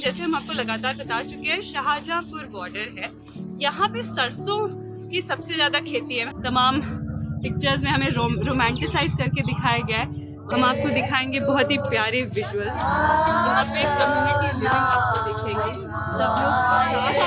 जैसे हम आपको लगातार बता चुके हैं, शाहजहांपुर बॉर्डर है। यहाँ पे सरसों की सबसे ज्यादा खेती है। तमाम पिक्चर्स में हमें रोमांटिसाइज करके दिखाया गया है। हम आपको दिखाएंगे बहुत ही प्यारे विजुअल्स। यहाँ पे कम्युनिटी लिविंग आपको दिखेंगे। सब लोग तैयारी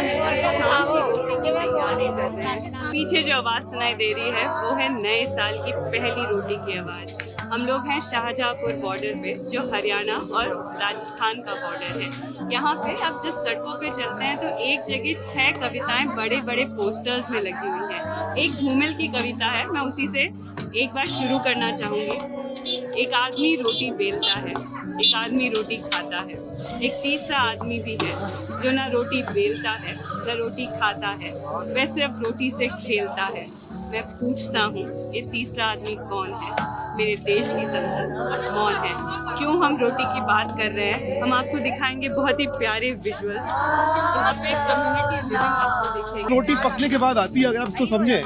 कर रहे हैं। पीछे जो आवाज़ सुनाई दे रही है वो है नए साल की पहली रोटी की आवाज़। हम लोग हैं शाहजहांपुर बॉर्डर पे, जो हरियाणा और राजस्थान का बॉर्डर है। यहाँ पे आप जब सड़कों पे चलते हैं तो एक जगह 6 कविताएं बड़े बड़े पोस्टर्स में लगी हुई हैं। एक घूमल की कविता है, मैं उसी से एक बार शुरू करना चाहूँगी। एक आदमी रोटी बेलता है, एक आदमी रोटी खाता है, एक तीसरा आदमी भी है जो ना रोटी बेलता है ना रोटी खाता है, वह सिर्फ रोटी से खेलता है। मैं पूछता हूँ ये तीसरा आदमी कौन है? मेरे देश की संसद मौन है। क्यों हम रोटी की बात कर रहे हैं? हम आपको दिखाएंगे बहुत ही प्यारे विजुअल्स। यहाँ पे कम्युनिटी लिविंग आपको दिखेगी। रोटी पकने के बाद आती है, अगर आप इसको समझें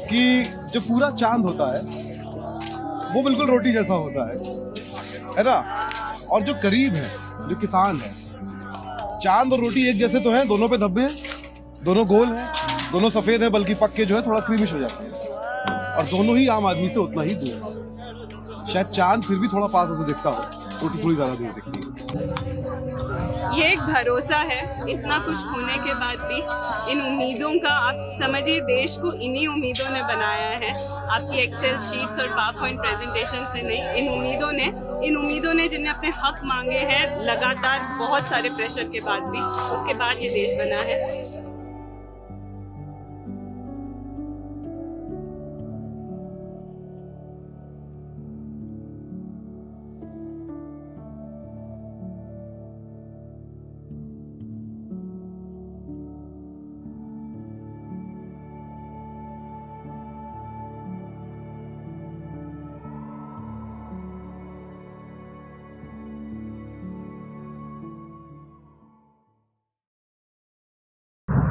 कि जो पूरा चांद होता है वो बिल्कुल रोटी जैसा होता है ना। और जो करीब है, जो किसान है, चांद और रोटी एक जैसे तो हैं, दोनों पे धब्बे हैं, दोनों गोल हैं, दोनों सफेद हैं, बल्कि पक के जो है थोड़ा क्रीमिश हो जाते हैं। और दोनों ही आम आदमी से उतना ही दूर है। शायद चांद फिर भी थोड़ा पास उसे दिखता हो, रोटी थोड़ी ज्यादा दूर दिखती है। ये एक भरोसा है, इतना कुछ होने के बाद भी इन उम्मीदों का, आप समझिए देश को इन्हीं उम्मीदों ने बनाया है। आपकी एक्सेल शीट्स और पावरपॉइंट प्रेजेंटेशन से नहीं, इन उम्मीदों ने जिन्हें अपने हक मांगे हैं लगातार बहुत सारे प्रेशर के बाद भी, उसके बाद ये देश बना है।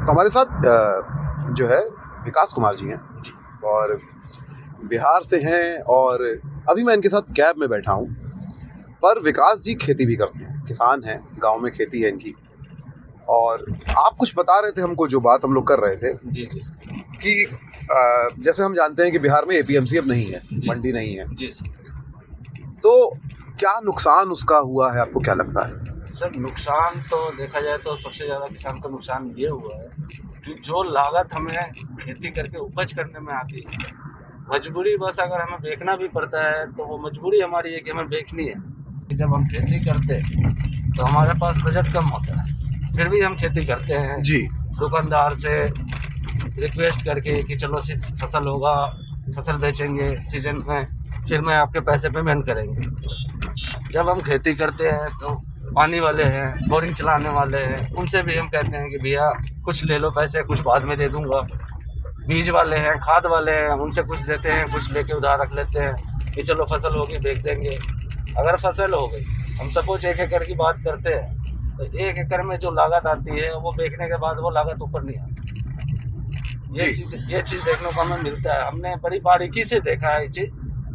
तो हमारे साथ जो है विकास कुमार जी हैं और बिहार से हैं, और अभी मैं इनके साथ कैब में बैठा हूँ। पर विकास जी खेती भी करते हैं, किसान हैं, गांव में खेती है इनकी। और आप कुछ बता रहे थे हमको, जो बात हम लोग कर रहे थे जी कि जैसे हम जानते हैं कि बिहार में APMC अब नहीं है, मंडी नहीं है जी। तो क्या नुकसान उसका हुआ है, आपको क्या लगता है? सर नुकसान तो देखा जाए तो सबसे ज़्यादा किसान का नुकसान ये हुआ है कि जो लागत हमें खेती करके उपज करने में आती है, मजबूरी बस अगर हमें बेचना भी पड़ता है तो वो मजबूरी हमारी है कि हमें बेचनी है। जब हम खेती करते हैं तो हमारे पास बजट कम होता है, फिर भी हम खेती करते हैं जी। दुकानदार से रिक्वेस्ट करके कि चलो फसल होगा, फसल बेचेंगे सीजन में, फिर मैं आपके पैसे पेमेंट करेंगे। जब हम खेती करते हैं तो पानी वाले हैं, बोरिंग चलाने वाले हैं, उनसे भी हम कहते हैं कि भैया कुछ ले लो पैसे, कुछ बाद में दे दूंगा। बीज वाले हैं, खाद वाले हैं, उनसे कुछ देते हैं, कुछ लेके उधार रख लेते हैं कि चलो फसल होगी बेच देंगे। अगर फसल हो गई, हम सपोज 1 एकड़ की बात करते हैं, तो 1 एकड़ में जो लागत आती है वो बेचने के बाद वो लागत ऊपर नहीं आती। ये चीज़ देखने को हमें मिलता है। हमने बड़ी बारीकी से देखा है ये चीज़।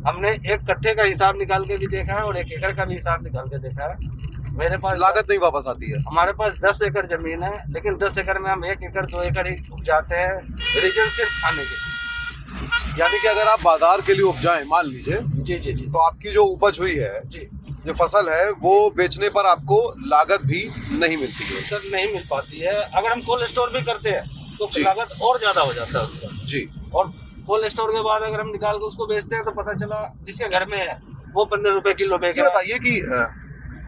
हमने 1 कट्ठे का हिसाब निकाल के भी देखा है और 1 एकड़ का भी हिसाब निकाल के देखा है। मेरे पास लागत नहीं वापस आती है। हमारे पास 10 एकड़ जमीन है, लेकिन 10 एकड़ में हम 1 एकड़ 2 एकड़ ही उपजाते हैं, रीजन सिर्फ खाने के। यानी कि अगर आप बाजार के लिए उपजाएं, मान लीजिए जी, तो आपकी जो उपज हुई है, जी, जो फसल है, वो बेचने पर आपको लागत भी नहीं मिलती है। सर नहीं मिल पाती है। अगर हम कोल्ड स्टोर भी करते हैं तो लागत और ज़्यादा हो जाता है उसका जी। और कोल्ड स्टोर के बाद अगर हम निकाल के उसको बेचते हैं तो पता चला जिसके घर में है वो 15 रुपए किलो बेच रहा है। बताइए कि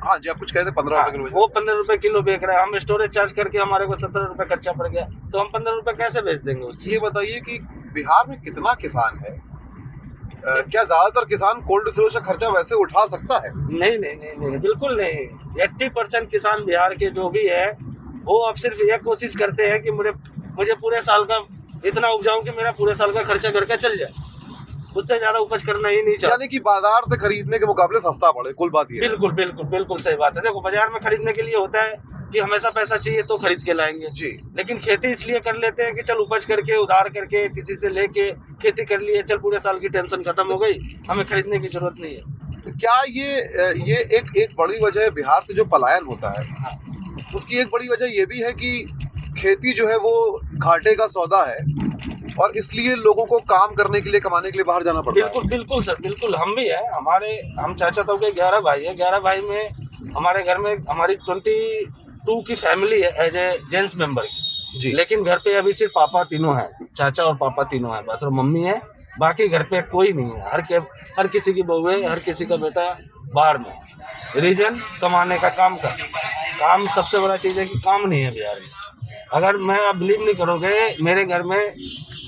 हाँ जी, आप कुछ कहते 15 रुपए किलो, वो 15 रुपए किलो बेच रहा है। हम स्टोरेज चार्ज करके हमारे को 17 रुपए खर्चा पड़ गया, तो हम 15 रुपए कैसे बेच देंगे उससे? ये बताइए कि बिहार में कितना किसान है? क्या ज्यादातर किसान कोल्ड स्टोरेज से खर्चा वैसे उठा सकता है? नहीं, बिल्कुल नहीं। 80% किसान बिहार के जो भी है वो अब सिर्फ ये कोशिश करते हैं कि मुझे पूरे साल का इतना उपजाऊं कि मेरा पूरे साल का खर्चा घर का चल जाए, उससे ज्यादा उपज करना ही नहीं चाहते। यानी कि बाजार से खरीदने के मुकाबले सस्ता पड़े, कुल बात ये। बिल्कुल सही बात है। देखो बाजार में खरीदने के लिए होता है कि हमेशा पैसा चाहिए तो खरीद के लाएंगे जी, लेकिन खेती इसलिए कर लेते हैं कि चल उपज करके उधार करके किसी से लेके खेती कर लिए, चल पूरे साल की टेंशन खत्म हो गई, हमें खरीदने की जरूरत नहीं है। तो क्या ये एक बड़ी वजह है बिहार से जो पलायन होता है? उसकी एक बड़ी वजह ये भी है कि खेती जो है वो घाटे का सौदा है और इसलिए लोगों को काम करने के लिए, कमाने के लिए बाहर जाना पड़ता है। बिल्कुल बिल्कुल सर, बिल्कुल। हम भी हैं, हम चाचा ताऊ के 11 भाई हैं। 11 भाई में हमारे घर में हमारी 22 की फैमिली है एज ए जेंट्स मेंबर की जी। लेकिन घर पे अभी सिर्फ पापा तीनों हैं, चाचा और पापा तीनों हैं बस, और मम्मी है। बाकी घर पे कोई नहीं है। हर किसी की बहू है, हर किसी का बेटा बाहर में। रीजन कमाने का, काम सबसे बड़ा चीज़ है कि काम नहीं है बिहार में। अगर मैं, आप बिलीव नहीं करोगे, मेरे घर में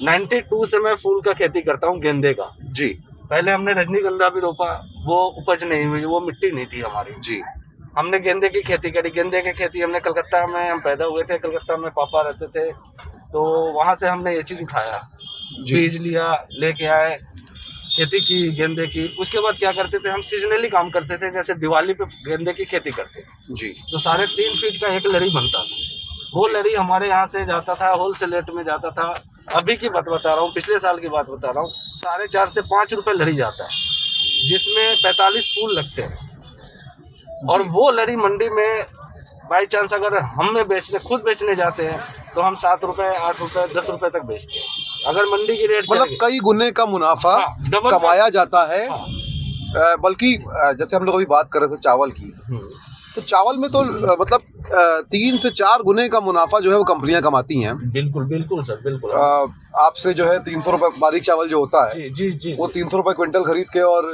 92 से मैं फूल का खेती करता हूँ, गेंदे का। जी पहले हमने रजनीगंधा भी रोपा, वो उपज नहीं हुई, वो मिट्टी नहीं थी हमारी। जी। हमने गेंदे की खेती करी। गेंदे की खेती हमने कलकत्ता में, हम पैदा हुए थे कलकत्ता में, पापा रहते थे, तो वहाँ से हमने ये चीज़ उठाया, बीज लिया, लेके आए, खेती की गेंदे की। उसके बाद क्या करते थे, हम सीजनली काम करते थे। जैसे दिवाली पे गेंदे की खेती करते थे जी। तो 3.5 फीट का एक लड़ी बनता था। वो लड़ी हमारे यहाँ से जाता था, होलसेल रेट में जाता था। अभी की बात बता रहा हूँ, पिछले साल की बात बता रहा हूँ, 4.5 से 5 रुपए लड़ी जाता है, जिसमें 45 फूल लगते हैं। और वो लड़ी मंडी में बाई चांस अगर हमें खुद बेचने जाते हैं तो हम 7 रुपए, 8 रुपए, 10 रुपए तक बेचते हैं। अगर मंडी की रेट मतलब कई गुने का मुनाफा डबल कमाया जाता है। बल्कि जैसे हम लोग अभी बात कर रहे थे चावल की, तो चावल में तो मतलब 3 से 4 गुने का मुनाफा जो है वो कंपनियां कमाती हैं। बिल्कुल बिल्कुल सर, बिल्कुल। आपसे जो है 300 रुपए बारीक चावल जो होता है, जी जी, वो 300 रुपए क्विंटल खरीद के और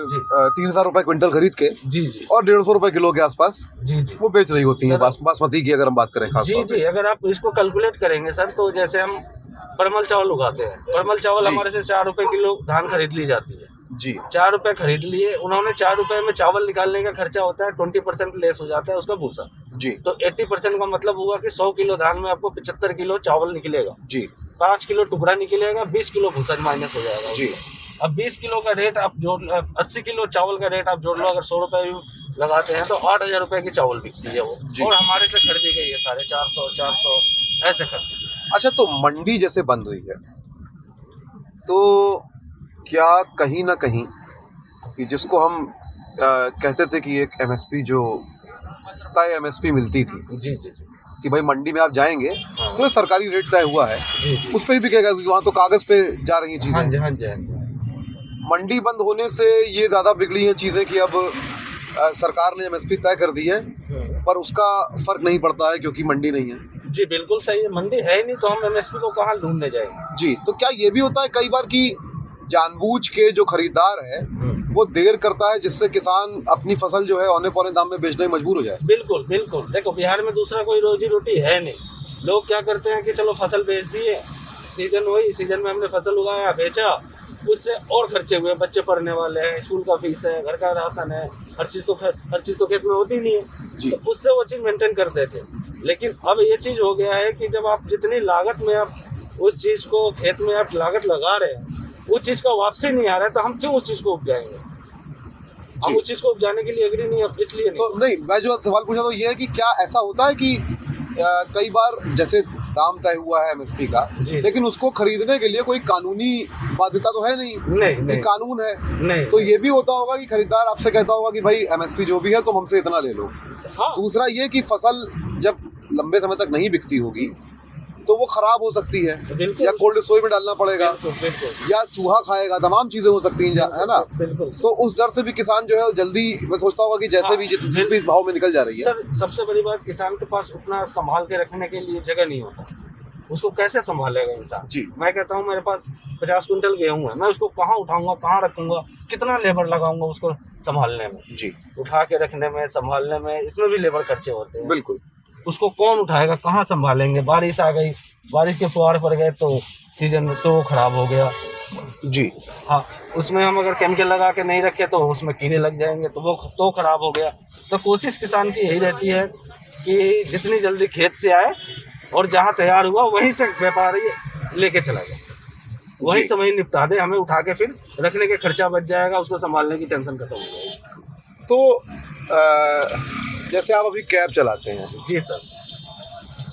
3000 रुपए क्विंटल खरीद के जी जी, और 150 रुपए किलो के आसपास जी जी, वो बेच रही होती हैं। बासमती की अगर हम बात करें खास जी तौर पे। जी। अगर आप इसको कैलकुलेट करेंगे सर, तो जैसे हम परमल चावल उगाते हैं, परमल चावल हमारे से 4 रुपए किलो धान खरीद ली जाती है जी। 4 रुपए खरीद लिए उन्होंने। 4 रुपए में चावल निकालने का खर्चा होता है 20% लेस हो जाता है उसका भूसा जी। तो 80% का मतलब हुआ कि 100 किलो धान में आपको 75 किलो चावल निकलेगा जी। 5 किलो टुकड़ा निकलेगा, 20 किलो भूसा माइनस हो जाएगा जी। अब 20 किलो का रेट आप जोड़, 80 किलो चावल का रेट आप जोड़ लो, अगर 100 रुपए भी लगाते हैं तो 8,000 रुपए की चावल बिकती है वो, और हमारे से खरीदी गई है 450, 400 ऐसे खरीदी। अच्छा, तो मंडी जैसे बंद हुई है, तो क्या कहीं ना कहीं कि जिसको हम कहते थे कि एक एमएसपी जो तय एमएसपी मिलती थी जी जी जी, कि भाई मंडी में आप जाएंगे तो सरकारी रेट तय हुआ है, जी जी, उस पर ही बिकेगा क्योंकि वहाँ तो कागज़ पे जा रही हैं हाँ जी, चीज़ें। हाँ जी, हाँ जी। मंडी बंद होने से ये ज़्यादा बिगड़ी हैं चीज़ें कि अब सरकार ने एमएसपी तय कर दी है, पर उसका फ़र्क नहीं पड़ता है क्योंकि मंडी नहीं है। जी बिल्कुल सही है, मंडी है ही नहीं तो हम एमएसपी को कहाँ ढूंढने जाएंगे। जी, तो क्या ये भी होता है कई बार कि जानबूझ के जो खरीदार है वो देर करता है जिससे किसान अपनी फसल जो है औने पौने दाम में बेचने में मजबूर हो जाए? बिल्कुल बिल्कुल। देखो, बिहार में दूसरा कोई रोजी रोटी है नहीं। लोग क्या करते हैं कि चलो फसल बेच दिए, सीजन हुई, सीजन में हमने फसल उगाया, बेचा, उससे और खर्चे हुए, बच्चे पढ़ने वाले हैं, स्कूल का फीस है, घर का राशन है, हर चीज़ तो खेत में होती नहीं है जी। तो उससे वो चीज़ मेंटेन करते थे। लेकिन अब ये चीज़ हो गया है कि जब आप जितनी लागत में आप उस चीज़ को खेत में आप लागत लगा रहे हैं, उस चीज़ का वापसी नहीं आ रहा है, तो हम क्यों उस चीज़ को उपजाएंगे? हम उस चीज़ को उपजाने के लिए एग्री नहीं है, इसलिए नहीं। तो नहीं, मैं जो सवाल पूछा तो ये है कि क्या ऐसा होता है कि कई बार जैसे दाम तय हुआ है एमएसपी का, लेकिन उसको खरीदने के लिए कोई कानूनी बाध्यता तो है नहीं, नहीं कानून है नहीं, तो ये भी होता होगा कि खरीदार आपसे कहता होगा कि भाई एमएसपी जो भी है तुम हमसे इतना ले लो। हाँ। दूसरा ये कि फसल जब लंबे समय तक नहीं बिकती होगी तो वो खराब हो सकती है, या कोल्ड स्टोरेज में डालना पड़ेगा, या चूहा खाएगा, तमाम चीजें हो सकती हैं, है ना? तो उस डर से भी किसान जो है जल्दी मैं सोचता होगा कि जैसे भी जिस भी भाव में निकल जा रही है। सर, सबसे बड़ी बात, किसान के पास उतना संभाल के रखने के लिए जगह नहीं होता, उसको कैसे संभालेगा इंसान? जी। मैं कहता हूँ मेरे पास 50 कुंटल गेहूँ है, मैं उसको कहाँ उठाऊंगा, कहाँ रखूंगा, कितना लेबर लगाऊंगा उसको संभालने में? जी, उठा के रखने में, संभालने में, इसमें भी लेबर खर्चे होते हैं। बिल्कुल। उसको कौन उठाएगा, कहाँ संभालेंगे? बारिश आ गई, बारिश के फुहार पड़ गए तो सीजन तो खराब हो गया। जी हाँ, उसमें हम अगर केमिकल लगा के नहीं रखे तो उसमें कीड़े लग जाएंगे, तो वो तो खराब हो गया। तो कोशिश किसान की यही रहती है कि जितनी जल्दी खेत से आए और जहाँ तैयार हुआ वहीं से व्यापारी लेके चला जाए, वहीं से वहीं निपटा दे, हमें उठा के फिर रखने के खर्चा बच जाएगा, उसको संभालने की टेंशन खत्म हो जाएगी। तो जैसे आप अभी कैब चलाते हैं। जी सर।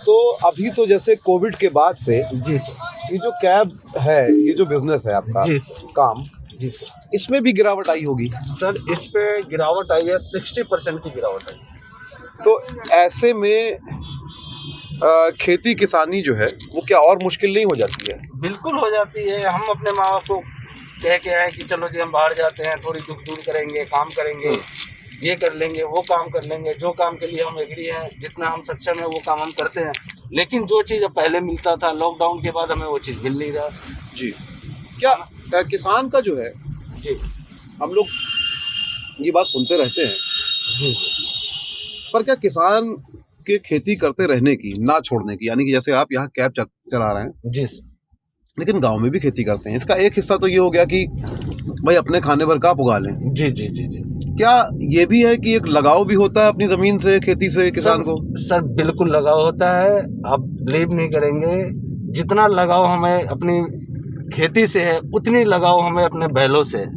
तो अभी तो जैसे कोविड के बाद से जी सर, ये जो कैब है, ये जो बिजनेस है आपका, जी सर, काम, जी सर, इसमें भी गिरावट आई होगी? सर इस पे गिरावट आई है, 60% की गिरावट आई। तो ऐसे में खेती किसानी जो है वो क्या और मुश्किल नहीं हो जाती है? बिल्कुल हो जाती है। हम अपने माँ बाप को कह के आए कि चलो जी हम बाहर जाते हैं, थोड़ी दुख दूर करेंगे, काम करेंगे, ये कर लेंगे, वो काम कर लेंगे, जो काम के लिए हम एग्री हैं, जितना हम सक्षम है वो काम हम करते हैं। लेकिन जो चीज़ पहले मिलता था, लॉकडाउन के बाद हमें वो चीज़ मिल नहीं रहा। जी। क्या किसान का जो है, जी हम लोग ये बात सुनते रहते हैं, जी पर क्या किसान के खेती करते रहने की, ना छोड़ने की, यानी कि जैसे आप यहाँ कैब चला रहे हैं, जी लेकिन गांव में भी खेती करते हैं, इसका एक हिस्सा तो ये हो गया कि भाई अपने खाने भर का आप उगा लें। जी जी जी जी क्या ये भी है कि एक लगाव भी होता है अपनी जमीन से, खेती से किसान को? सर बिल्कुल लगाव होता है। आप बिलीव नहीं करेंगे, जितना लगाव हमें अपनी खेती से है उतनी लगाव हमें अपने बैलों से है,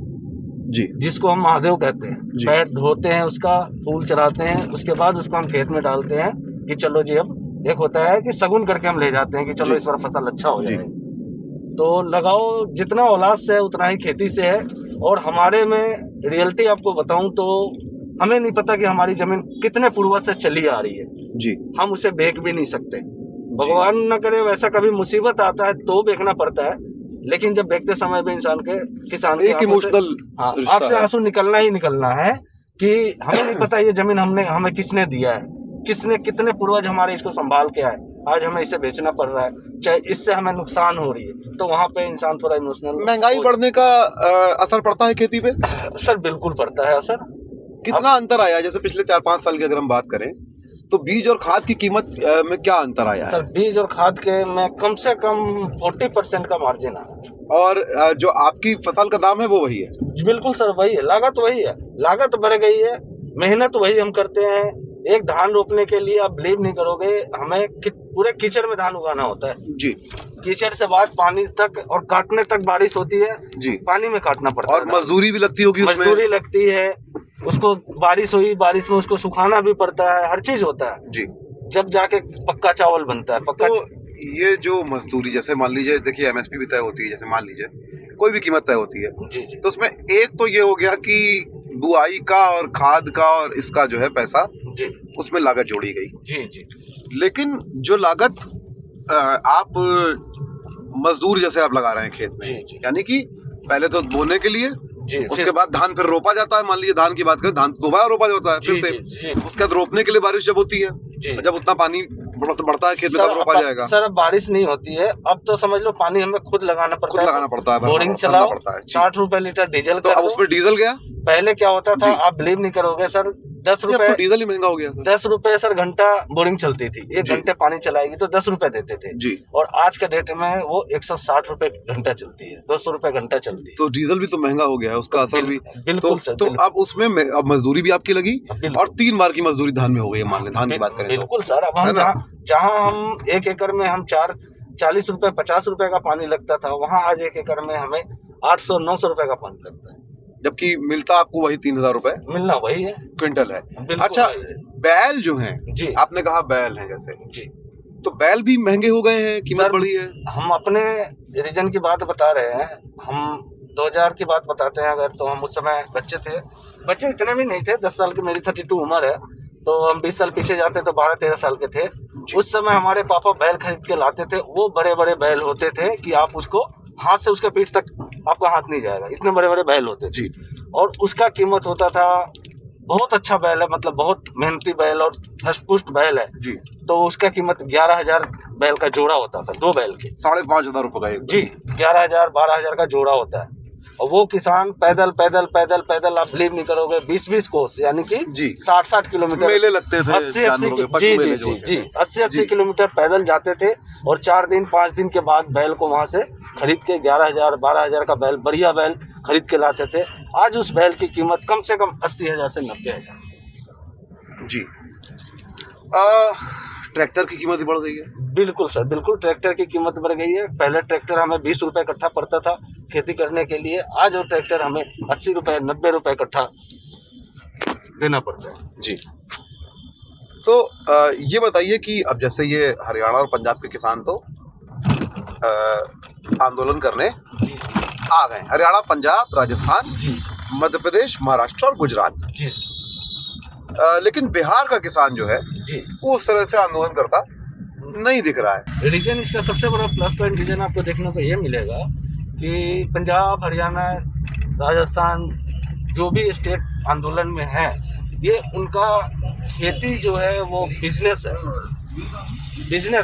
जी, जिसको हम महादेव कहते हैं। जी। पैर धोते हैं, उसका फूल चढ़ाते हैं, उसके बाद उसको हम खेत में डालते हैं कि चलो जी अब एक होता है कि शगुन करके हम ले जाते हैं कि चलो जी। इस बार फसल अच्छा हो जी। जाए। तो लगाव जितना औलाद से है उतना ही खेती से है। और हमारे में रियलिटी आपको बताऊं तो हमें नहीं पता कि हमारी जमीन कितने पूर्वज से चली आ रही है। जी, हम उसे बेच भी नहीं सकते। भगवान न करे वैसा कभी मुसीबत आता है तो बेचना पड़ता है, लेकिन जब बेचते समय भी किसान के एक इमोशनल आँख से आंसू निकलना ही निकलना है कि हमें नहीं पता ये जमीन हमें किसने दिया है, कितने पूर्वज हमारे इसको संभाल के आए, आज हमें इसे बेचना पड़ रहा है, चाहे इससे हमें नुकसान हो रही है। तो वहाँ पे इंसान थोड़ा इमोशनल। महंगाई बढ़ने का असर पड़ता है खेती पे? सर बिल्कुल पड़ता है असर। कितना अंतर आया? जैसे पिछले 4-5 साल की अगर हम बात करें तो बीज और खाद की कीमत में क्या अंतर आया है? सर बीज और खाद के में कम से कम 40% का मार्जिन आया। और जो आपकी फसल का दाम है वो वही है? बिल्कुल सर वही है, लागत वही है, लागत बढ़ गई है, मेहनत वही हम करते हैं। एक धान रोपने के लिए आप बिलीव नहीं करोगे, हमें पूरे कीचड़ में धान उगाना होता है। जी। कीचड़ से बाद पानी तक, और काटने तक बारिश होती है जी। पानी में काटना पड़ता है। और मजदूरी भी लगती होगी उसमें? मजदूरी लगती है, उसको बारिश हुई, बारिश में उसको सुखाना भी पड़ता है, हर चीज होता है। जी। जब जाके पक्का चावल बनता है। पक्का तो ये जो मजदूरी, जैसे मान लीजिए, देखिए एमएसपी भी तय होती है, जैसे मान लीजिए कोई भी कीमत तय होती है, जी जी तो उसमें एक तो ये हो गया कि बुआई का और खाद का और इसका जो है पैसा, जी उसमें लागत जोड़ी गई। जी जी लेकिन जो लागत आप मजदूर जैसे आप लगा रहे हैं खेत जी, में, जी। यानी कि पहले तो बोने के लिए, जी, उसके बाद धान फिर रोपा जाता है। मान लीजिए धान की बात करें, धान दोबारा रोपा जाता है फिर जी, से। जी, जी। उसके बाद रोपने के लिए बारिश जब होती है, जी। जब उतना पानी बढ़ता है खेत में, तब रोपा जाएगा। सर अब बारिश नहीं होती है, अब तो समझ लो पानी हमें खुद लगाना पड़ता खुद है। लगाना पड़ता है, बोरिंग भरना चलाओ, पड़ता है। जी। 60 रुपए लीटर डीजल तो कर अब दो। उसमें डीजल गया। पहले क्या होता था, जी। आप बिलीव नहीं करोगे सर, 10 अब रुपए तो डीजल ही महंगा हो गया सर। 10 रुपए सर घंटा बोरिंग चलती थी। 1 जी। घंटे पानी चलाएगी तो 10 रुपए देते थे। जी। और आज के डेट में वो 160 रुपए घंटा चलती है, 200 रुपए घंटा चलती है। तो डीजल भी तो महंगा हो गया है, उसका असर भी। बिल्कुल सर, तो अब उसमें अब मजदूरी भी आपकी लगी, बिल्कुल। और 3 बार की मजदूरी धान में हो गई है, मान लें धान की बात करें तो। बिल्कुल सर, अब है हम ना? जहाँ हम 1 एकड़ में हम 40 रुपए 50 रुपए का पानी लगता था, वहाँ आज 1 एकड़ में हमें 800-900 रुपए का पानी लगता है। जबकि मिलता आपको वही 3000 रुपए मिलना वही है। क्विंटल है। बिल्कुल। अच्छा, बैल जो हैं, जी। आपने कहा बैल हैं जैसे, जी तो बैल भी महंगे हो गए हैं, कीमत सर, बढ़ी है? हम अपने रीजन की बात बता रहे हैं। हम 2000 की बात बताते हैं अगर, तो हम उस समय बच्चे इतने भी नहीं थे। 10 साल की मेरी 32 उम्र है, तो हम 20 साल पीछे जाते हैं तो 12-13 साल के थे। उस समय हमारे पापा बैल खरीद के लाते थे। वो बड़े बड़े बैल होते थे कि आप उसको हाथ से, उसके पीठ तक आपका हाथ नहीं जाएगा, इतने बड़े बड़े बैल होते थे। जी। और उसका कीमत होता था, बहुत अच्छा बैल है, मतलब बहुत मेहनती बैल और हष्ट-पुष्ट बैल है। जी। तो उसका कीमत 11,000 बैल का जोड़ा होता था, 2 बैल के। 5,500 रुपए का एक। जी, 11,000-12,000 का जोड़ा होता है। और वो किसान पैदल आप बिलीव नहीं करोगे, 20-20 कोस, यानी कि जी। 60-60 किलोमीटर, मेले लगते थे 80-80 जानवरों के, पशु मेले जो होते हैं। 80-80 किलोमीटर पैदल जाते थे। और 4 दिन 5 दिन के बाद बैल को वहाँ से खरीद के 11,000-12,000 का बैल, बढ़िया बैल खरीद के लाते थे। आज उस बैल की कीमत कम से कम 80,000 से 90,000। जी। ट्रैक्टर की कीमत भी बढ़ गई है? बिल्कुल सर, बिल्कुल ट्रैक्टर की कीमत बढ़ गई है। पहले ट्रैक्टर हमें 20 रुपए कट्ठा पड़ता था खेती करने के लिए, आज वो ट्रैक्टर हमें 80 रुपए 90 रुपए कट्ठा देना पड़ता है। जी। तो ये बताइए कि अब जैसे ये हरियाणा और पंजाब के किसान तो आंदोलन करने जी आ गए। हरियाणा, पंजाब, राजस्थान, जी मध्य प्रदेश, महाराष्ट्र और गुजरात। जी लेकिन बिहार का किसान जो है जी वो उस तरह से आंदोलन करता नहीं दिख रहा है। रीजन इसका सबसे बड़ा प्लस पॉइंट रीजन आपको देखने को ये मिलेगा कि पंजाब, हरियाणा, राजस्थान जो भी स्टेट आंदोलन में है, ये उनका खेती जो है वो बिजनेस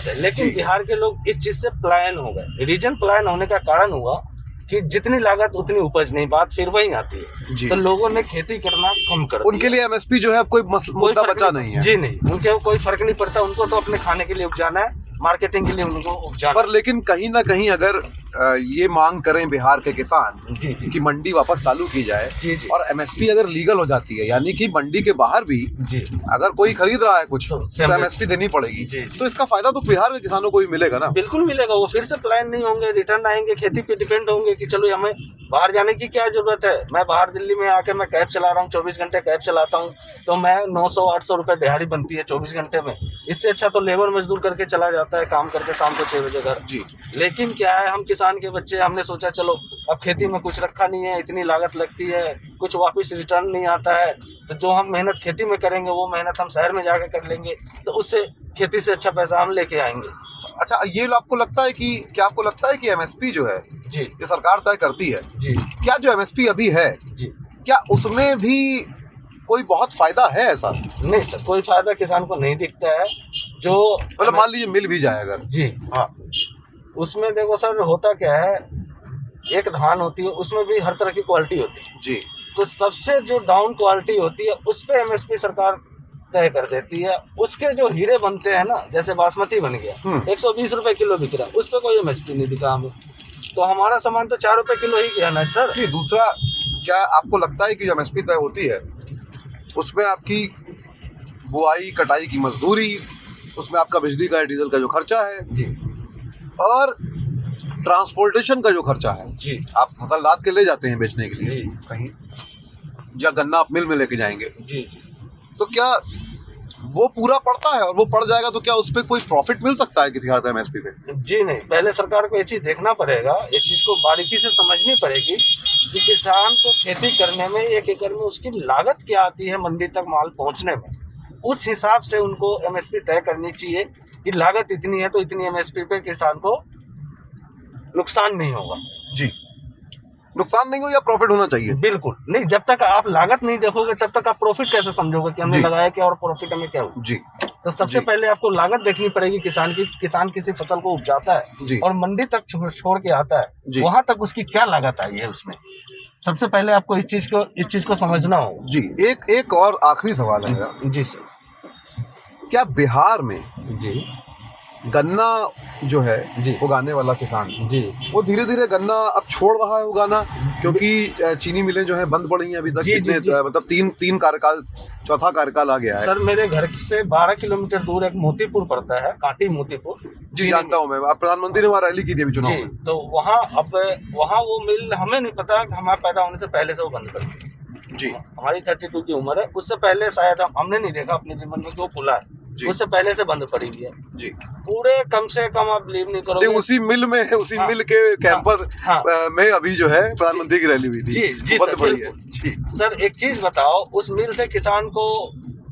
है, लेकिन बिहार के लोग इस चीज़ से पलायन हो गए। रीजन पलायन होने का कारण हुआ कि जितनी लागत उतनी उपज नहीं, बात फिर वही आती है। तो लोगों ने खेती करना कम कर दिया। उनके लिए एमएसपी जो है अब कोई मुद्दा बचा नहीं है। जी नहीं, उनके कोई फर्क नहीं पड़ता, उनको तो अपने खाने के लिए उपजाना है, मार्केटिंग के लिए उनको उपजाना। पर लेकिन कहीं ना कहीं अगर ये मांग करें बिहार के किसान जी जी कि मंडी वापस चालू की जाए जी जी और एमएसपी अगर लीगल हो जाती है, यानी कि मंडी के बाहर भी जी अगर कोई खरीद रहा है कुछ तो तो एमएसपी देनी पड़ेगी। जी। तो इसका फायदा तो बिहार के किसानों को भी मिलेगा ना। बिल्कुल मिलेगा। वो फिर से प्लान नहीं होंगे, रिटर्न आएंगे, खेती पे डिपेंड होंगे कि चलो हमें बाहर जाने की क्या जरूरत है। मैं बाहर दिल्ली में आके मैं कैब चला रहा हूँ, 24 घंटे कैब चलाता हूँ, तो मैं 900-800 रुपये दिहाड़ी बनती है 24 घंटे में। इससे अच्छा तो लेबर मजदूर करके चला जाता है काम करके शाम को 6 बजे घर। जी। लेकिन क्या है, हम किसान के बच्चे, हमने सोचा चलो अब खेती में कुछ रखा नहीं है, इतनी लागत लगती है, कुछ वापस रिटर्न नहीं आता है, तो जो हम मेहनत खेती में करेंगे वो मेहनत हम शहर में जाके कर लेंगे, तो उससे खेती से अच्छा पैसा हम लेके आएंगे। अच्छा, ये आपको लगता है कि क्या आपको लगता है कि एमएसपी जो है जी ये सरकार तय करती है, जी क्या जो एमएसपी अभी है जी, क्या उसमें भी कोई बहुत फायदा है? ऐसा नहीं सर, कोई फायदा किसान को नहीं दिखता है। जो मतलब मान लीजिए मिल भी जाए अगर, जी हाँ, उसमें देखो सर होता क्या है, एक धान होती है उसमें भी हर तरह की क्वालिटी होती है। जी, तो सबसे जो डाउन क्वालिटी होती है उस पर एमएसपी सरकार तय कर देती है। उसके जो हीरे बनते हैं ना, जैसे बासमती बन गया 120 रुपए किलो बिक रहा है, उस पर कोई एमएसपी नहीं दिखा हमें, तो हमारा सामान तो 4 रुपए किलो ही गया ना सर। नहीं, दूसरा क्या आपको लगता है कि जो एमएसपी तय होती है उसमें आपकी बुआई कटाई की मजदूरी, उसमें आपका बिजली का डीजल का जो खर्चा है जी और ट्रांसपोर्टेशन का जो खर्चा है, जी आप फसल लाद के ले जाते हैं बेचने के लिए जी। कहीं, या गन्ना आप मिल में लेके जाएंगे, जी जी, तो क्या वो पूरा पड़ता है? और वो पड़ जाएगा तो क्या उस पर कोई प्रॉफिट मिल सकता है किसी हालत में एमएसपी पे? जी नहीं, पहले सरकार को ये चीज़ देखना पड़ेगा, ये चीज़ को बारीकी से समझनी पड़ेगी कि किसान को खेती करने में 1 एकड़ में उसकी लागत क्या आती है मंडी तक माल पहुंचने में। उस हिसाब से उनको एमएसपी तय करनी चाहिए कि लागत इतनी है तो इतनी एमएसपी पे किसान को नुकसान नहीं होगा। जी, नुकसान नहीं हो या प्रॉफिट होना चाहिए। बिल्कुल नहीं, जब तक आप लागत नहीं देखोगे तब तक आप प्रॉफिट कैसे समझोगे कि हमने जी। लगाया क्या और प्रॉफिट हमें क्या हुआ। जी तो सबसे जी। पहले आपको लागत देखनी पड़ेगी किसान की। किसान किसी फसल को उपजाता जी। है और मंडी तक छोड़ के आता जी। है, वहां तक उसकी क्या लागत आई है उसमें, सबसे पहले आपको इस चीज को समझना होगा। जी, एक और आखिरी सवाल है मेरा, जी सर। क्या बिहार में जी गन्ना जो है जी। उगाने वाला किसान जी वो धीरे धीरे गन्ना अब छोड़ रहा है उगाना, क्योंकि चीनी मिलें जो है बंद पड़ी हैं अभी तक। जी, जी, कितने जी। मतलब तीन कार्यकाल, चौथा कार्यकाल आ गया है। सर, मेरे घर से 12 किलोमीटर दूर एक मोतीपुर पड़ता है, काटी मोतीपुर। जी जानता हूँ मैं, अब प्रधानमंत्री ने वहाँ रैली की थी अभी चुनाव जी, में। तो वहाँ वो मिल हमें नहीं पता, हमारे पैदा होने से पहले से वो बंद कर दी। जी हमारी 32 की उम्र है, उससे पहले शायद हमने नहीं देखा अपने जीवन में कि वो खुला है, जी। उससे पहले से बंद पड़ी हुई है। जी, पूरे कम से कम आप बिलीव नहीं करोगे। उसी मिल में उसी हाँ, मिल के कैंपस हाँ। में अभी जो है प्रधानमंत्री की रैली हुई थी। जी, जी बंद सर, पड़ी है। बिल्कुल। जी सर एक चीज बताओ, उस मिल से किसान को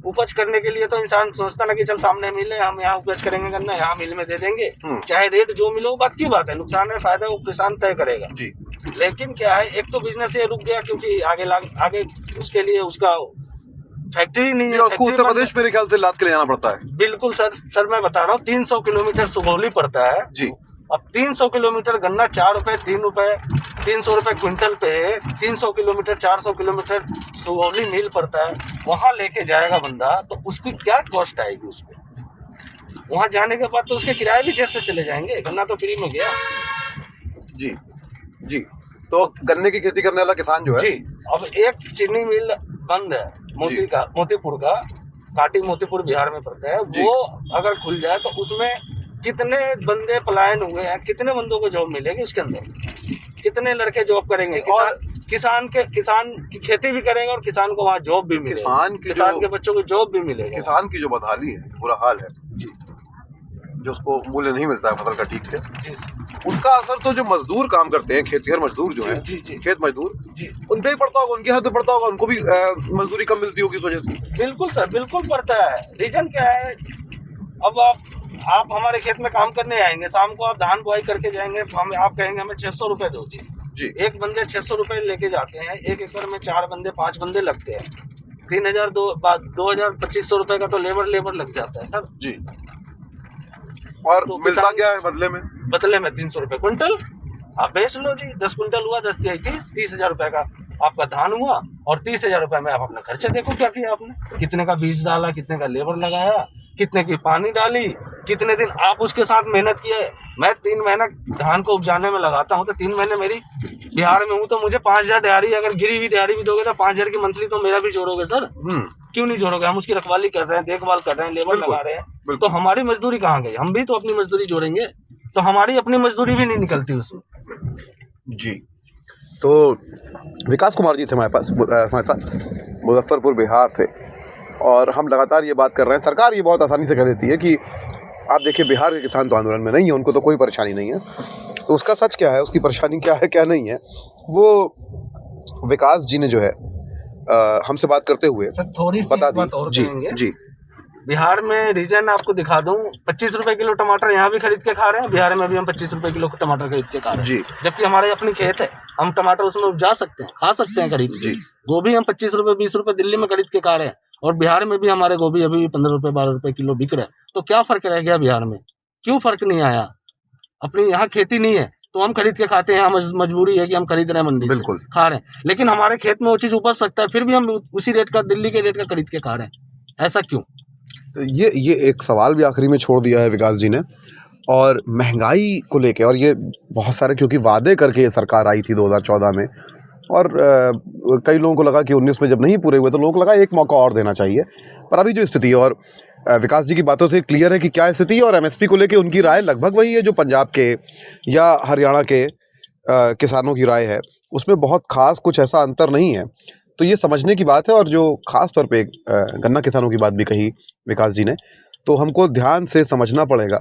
उपज करने के लिए तो इंसान सोचता ना कि चल सामने मिल है, हम यहाँ उपज करेंगे गन्ना, यहाँ मिल में दे देंगे, चाहे रेट जो मिले वो बात की बात है, नुकसान है फायदा वो किसान तय करेगा। जी लेकिन क्या है, एक तो बिजनेस ये रुक गया क्योंकि आगे उसके लिए उसका फैक्ट्री नहीं है। उसको फैक्ट्री उत्तर बंद प्रदेश मेरे ख्याल से लाद के ले जाना पड़ता है। बिल्कुल सर मैं बता रहा हूँ, 300 किलोमीटर सुगौली पड़ता है। जी, अब 300 किलोमीटर गन्ना 4 रुपए 3 रुपए 300 रुपए क्विंटल पे 300 किलोमीटर 400 किलोमीटर सुगौली मिल पड़ता है, वहाँ लेके जाएगा बंदा तो उसकी क्या कॉस्ट आएगी उस पर। वहाँ जाने के बाद तो उसके किराए भी जेब से चले जाएंगे, गन्ना तो फ्री में गया। जी जी। तो गन्ने की खेती करने वाला किसान जो है, जी, अब एक चीनी मिल बंद है मोतीपुर का, काटी मोतीपुर बिहार में पड़ता है, जी। वो अगर खुल जाए तो उसमें कितने बंदे पलायन हुए हैं, कितने बंदों को जॉब मिलेगी उसके अंदर, कितने लड़के जॉब करेंगे, और किसान की खेती भी करेंगे और किसान को वहाँ जॉब भी मिलेगा, किसान के बच्चों को जॉब भी मिलेगा। किसान की जो बदहाली है, बुरा हाल है, जी जो उसको मूल्य नहीं मिलता है फसल का ठीक से, जी उनका असर तो जो मजदूर काम करते हैं, खेतिहर मजदूर जो है, जी, जी। खेत मजदूर, जी, उन पे ही पड़ता होगा, उनके हाथ पे पड़ता होगा, उनको भी मजदूरी कम मिलती होगी इस वजह से। बिल्कुल सर, बिल्कुल पड़ता है। रीजन क्या है, अब आप आप हमारे खेत में काम करने आएंगे, शाम को आप धान बुआई करके जाएंगे, हम आप कहेंगे हमें 600 रुपये दो जी। एक बंदे 600 रुपये लेके जाते हैं, 1 एकड़ में 4 बंदे 5 बंदे लगते हैं, 3000 2500 रुपये का तो लेबर लग जाता है सर जी। और तो मिलता क्या है बदले में? बदले में 300 रुपये क्विंटल आप बेच लो जी। 10 क्विंटल हुआ, 10 30,000 रुपये का आपका धान हुआ, और 30,000 रुपये में आप अपना खर्चा देखो क्या किया आपने, कितने का बीज डाला, कितने का लेबर लगाया, कितने की पानी डाली, कितने दिन आप उसके साथ मेहनत किए। मैं 3 महीना धान को उपजाने में लगाता हूँ, तो 3 महीने मेरी बिहार में हूँ, तो मुझे 5,000 दिहाड़ी, अगर गिरी हुई दिहाड़ी भी दोगे तो 5,000 की मंथली तो मेरा भी जोड़ोगे सर। क्यों नहीं जोड़ोगे? हम उसकी रखवाली कर रहे हैं, देखभाल कर रहे हैं, लेबर लगा रहे हैं, तो हमारी मजदूरी कहाँ गई? हम भी तो अपनी मजदूरी जोड़ेंगे, तो हमारी अपनी मजदूरी भी नहीं निकलती उसमें जी। तो विकास कुमार जी थे हमारे साथ मुजफ्फरपुर बिहार से, और हम लगातार ये बात कर रहे हैं। सरकार ये बहुत आसानी से कह देती है कि आप देखिए बिहार के किसान तो आंदोलन में नहीं है, उनको तो कोई परेशानी नहीं है। तो उसका सच क्या है, उसकी परेशानी क्या है क्या नहीं है, वो विकास जी ने जो है हमसे बात करते हुए सर थोड़ी सी बता बात और दी। कहेंगे। जी बिहार में रीजन आपको दिखा दूं, 25 रुपए किलो टमाटर यहाँ भी खरीद के खा रहे हैं, बिहार में भी हम 25 रुपए किलो टमाटर खरीद के खा रहे हैं जी। जबकि हमारे अपनी खेत है, हम टमाटर उसमें उपजा सकते हैं, खा सकते हैं खरीद के। गोभी हम 25 रुपए 20 रुपए दिल्ली में खरीद के खा रहे हैं, और बिहार में भी हमारे गोभी अभी भी 15 रुपए 12 रुपए किलो बिक रहे हैं। तो क्या फर्क रह गया बिहार में? क्यों फर्क नहीं आया? अपनी यहाँ खेती नहीं है तो हम खरीद के खाते हैं, हम मजबूरी है कि हम खरीद रहे हैं, मंडी बिल्कुल खा रहे हैं, लेकिन हमारे खेत में वो चीज़ उपज सकता है, फिर भी हम उसी रेट का, दिल्ली के रेट का खरीद के खा रहे हैं। ऐसा क्यों? तो ये एक सवाल भी आखिरी में छोड़ दिया है विकास जी ने, और महंगाई को लेके, और ये बहुत सारे क्योंकि वादे करके ये सरकार आई थी 2014 में, और कई लोगों को लगा कि 19 में जब नहीं पूरे हुए तो लोगों को लगा एक मौका और देना चाहिए। पर अभी जो स्थिति है, और विकास जी की बातों से क्लियर है कि क्या स्थिति है, और एमएसपी को लेके उनकी राय लगभग वही है जो पंजाब के या हरियाणा के किसानों की राय है, उसमें बहुत खास कुछ ऐसा अंतर नहीं है। तो ये समझने की बात है, और जो ख़ास तौर पे गन्ना किसानों की बात भी कही विकास जी ने, तो हमको ध्यान से समझना पड़ेगा,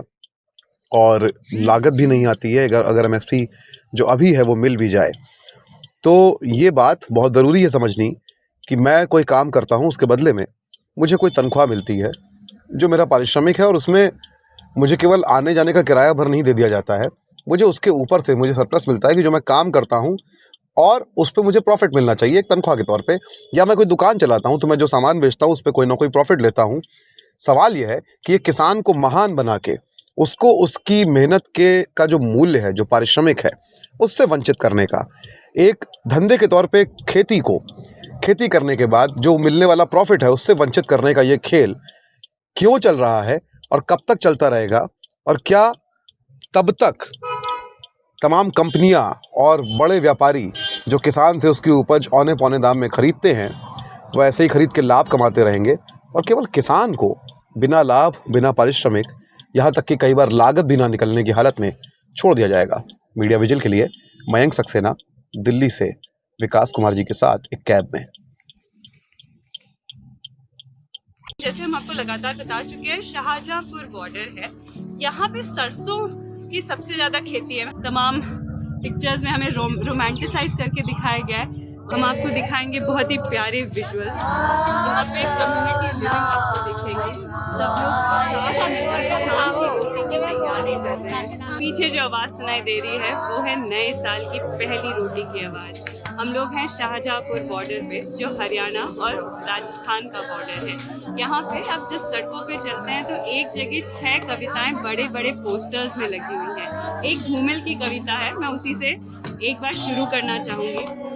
और लागत भी नहीं आती है अगर एमएसपी जो अभी है वो मिल भी जाए। तो ये बात बहुत ज़रूरी है समझनी कि मैं कोई काम करता हूँ, उसके बदले में मुझे कोई तनख्वाह मिलती है जो मेरा पारिश्रमिक है, और उसमें मुझे केवल आने जाने का किराया भर नहीं दे दिया जाता है, मुझे उसके ऊपर से मुझे सरप्लस मिलता है कि जो मैं काम करता हूँ और उस पर मुझे प्रॉफिट मिलना चाहिए एक तनख्वाह के तौर पे। या मैं कोई दुकान चलाता हूँ तो मैं जो सामान बेचता हूँ उस पर कोई ना कोई प्रॉफिट लेता हूँ। सवाल यह है कि एक किसान को महान बना के उसको उसकी मेहनत के का जो मूल्य है, जो पारिश्रमिक है, उससे वंचित करने का, एक धंधे के तौर पे खेती करने के बाद जो मिलने वाला प्रॉफिट है उससे वंचित करने का ये खेल क्यों चल रहा है और कब तक चलता रहेगा, और क्या तब तक तमाम कंपनियां और बड़े व्यापारी जो किसान से उसकी उपज औने पौने दाम में खरीदते हैं वो ऐसे ही खरीद के लाभ कमाते रहेंगे, और केवल किसान को बिना लाभ, बिना पारिश्रमिक, यहाँ तक कि कई बार लागत भी ना निकलने की हालत में छोड़ दिया जाएगा। मीडिया विजिल के लिए मयंक सक्सेना, दिल्ली से विकास कुमार जी के साथ एक कैब में। जैसे हम आपको लगातार बता चुके हैं, शाहजहांपुर बॉर्डर है, यहाँ पे सरसों की सबसे ज्यादा खेती है। तमाम पिक्चर्स में हमें रोमांटिसाइज करके दिखाया गया है। हम आपको दिखाएंगे बहुत ही प्यारे विजुअल्स। यहाँ पे कम्युनिटी लिविंग आपको दिखेंगे, सब लोग रोटी की तैयारी कर रहे हैं। पीछे जो आवाज़ सुनाई दे रही है वो है नए साल की पहली रोटी की आवाज़। हम लोग हैं शाहजहांपुर बॉर्डर पे, जो हरियाणा और राजस्थान का बॉर्डर है। यहाँ पे आप जब सड़कों पे चलते हैं तो एक जगह 6 कविताएं बड़े बड़े पोस्टर्स में लगी हुई हैं। एक घूमिल की कविता है, मैं उसी से एक बार शुरू करना चाहूँगी।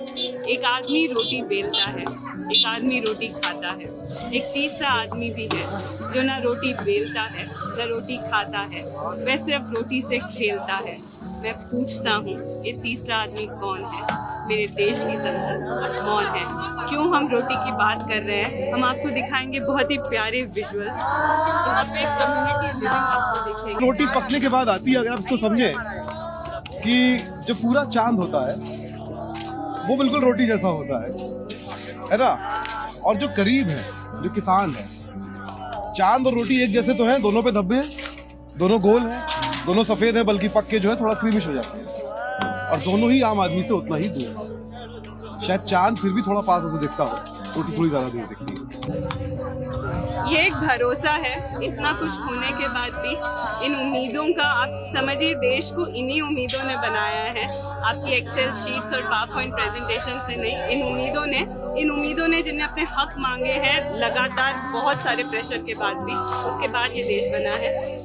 एक आदमी रोटी बेलता है, एक आदमी रोटी खाता है, एक तीसरा आदमी भी है जो ना रोटी बेलता है ना रोटी खाता है, वह सिर्फ रोटी से खेलता है। मैं पूछता हूँ ये तीसरा आदमी कौन है? मेरे देश की संसद मौन है। क्यों हम रोटी की बात कर रहे हैं? हम आपको दिखाएंगे बहुत ही प्यारे विजुअल्स। यहाँ पे कम्युनिटी लिविंग आपको दिखेगी। रोटी पकने के बाद आती है, अगर आप इसको समझे कि जो पूरा चांद होता है वो बिल्कुल रोटी जैसा होता है ना। और जो करीब है, जो किसान है, चांद और रोटी एक जैसे तो हैं, दोनों पे धब्बे हैं, दोनों गोल हैं, दोनों सफ़ेद है, बल्कि पक के जो है थोड़ा क्रीमिश हो जाते हैं, और दोनों ही आम आदमी से उतना ही दूर है। शायद चांद फिर भी थोड़ा पास उसे दिखता हो, रोटी थोड़ी ज़्यादा दूर दिखती है। ये एक भरोसा है, इतना कुछ होने के बाद भी इन उम्मीदों का, आप समझिए देश को इन्हीं उम्मीदों ने बनाया है, आपकी एक्सेल शीट्स और पावर पॉइंट प्रेजेंटेशन से नहीं, इन उम्मीदों ने जिन्हें अपने हक मांगे हैं लगातार बहुत सारे प्रेशर के बाद भी, उसके बाद ये देश बना है।